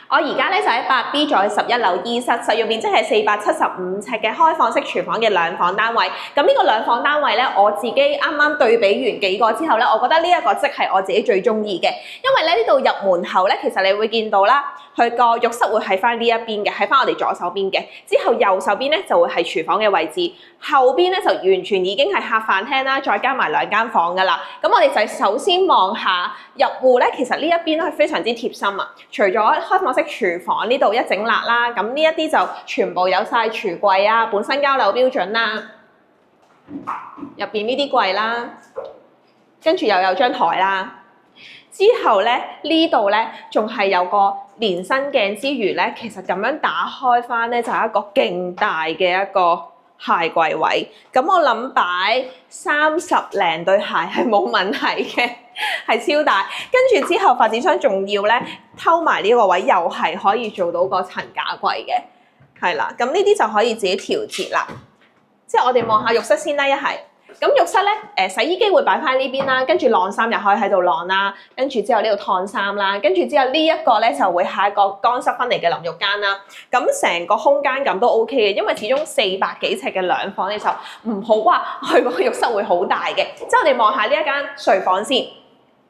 我而家咧就喺8B 座11樓 E 室，實用面積係475尺嘅開放式廚房嘅兩房單位。咁呢個兩房單位咧，我自己啱啱對比完幾個之後咧，我覺得呢一個即係我自己最中意嘅，因為咧呢度入門口咧，其實你會見到啦，佢個浴室會喺翻呢一邊嘅，喺翻我哋左手邊嘅。之後右手邊咧就會係廚房嘅位置，後邊咧就完全已經係客飯廳啦，再加埋2間房噶啦。咁我哋就首先望下入戶咧，其實呢一邊咧係非常之貼心啊，除咗開放式廚房呢度一整辣啦，咁呢一啲就全部有晒廚櫃啊，本身交樓標準啦，入邊呢啲櫃啦，跟住又有張台啦。之後咧呢度咧仲係有個連身鏡之餘咧，其實咁樣打開翻咧就係一個勁大嘅一個鞋櫃位。咁我諗擺30零對鞋係冇問題嘅。係超大，跟住之後發展商仲要咧偷埋呢個位，又係可以做到個層架櫃嘅，係啦。咁呢啲就可以自己調節啦。即係我哋望下浴室先啦，一係咁浴室咧，洗衣機會擺翻呢邊啦，跟住晾衫又可以喺度晾啦，跟住之後呢度燙衫啦，跟住之後呢一個咧就會係一個乾濕分離嘅淋浴間啦。咁成個空間感都 OK 嘅，因為始終400幾尺嘅兩房，你就唔好話佢個浴室會好大嘅。之後我哋望下呢一間睡房先。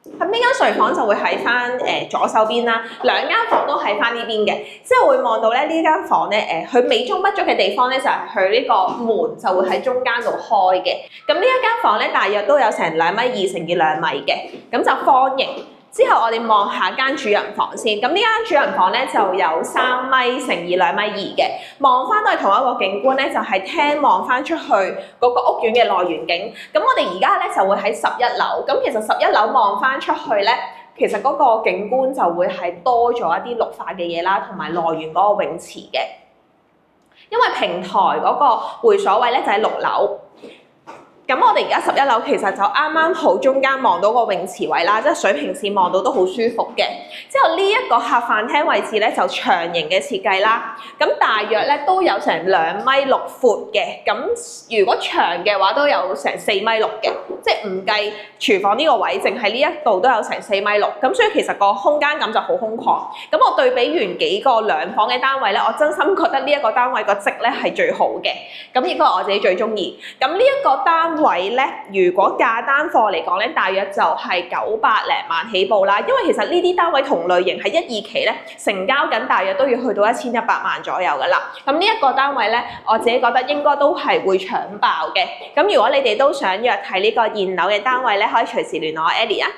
咁呢間睡房就會喺翻左手邊啦，2間房都喺翻呢邊嘅。之後會望到咧呢間房咧佢美中不足嘅地方咧就係佢呢個門就會喺中間度開嘅。咁呢一間房咧大約都有成2.2米乘以2米嘅，咁就方形。之後我哋望下間主人房先，咁呢間主人房咧就有3米乘以2.2米嘅，望翻都係同一個景觀咧，就係廳望翻出去嗰個屋苑嘅內園景。咁我哋而家咧就會喺11樓，咁其實11樓望翻出去咧，其實嗰個景觀就會係多咗一啲綠化嘅嘢啦，同埋內園嗰個泳池嘅。因為平台嗰個會所位咧就喺6樓。咁我哋而家11樓其實就啱啱好中間望到個泳池位啦，即係水平線望到都好舒服嘅。之後呢一個客飯廳位置咧就長形嘅設計啦，咁大約咧都有成2.6米闊嘅，咁如果長嘅話都有成4.6米嘅，即係唔計廚房呢個位，淨係呢一度都有成4.6米，咁所以其實個空間感就好空曠。咁我對比完幾個兩房嘅單位咧，我真心覺得呢一個單位個積咧係最好嘅，咁亦都係我自己最中意。咁呢一個單位咧，如果價單貨嚟講咧，大約就係900零萬起步啦。因為其實呢啲單位同類型喺1、2期咧成交緊，大約都要去到1100萬左右噶啦。咁呢一個單位咧，我自己覺得應該都係會搶爆嘅。咁如果你哋都想約睇呢個現樓嘅單位咧，可以隨時聯絡我 Ellie 啊。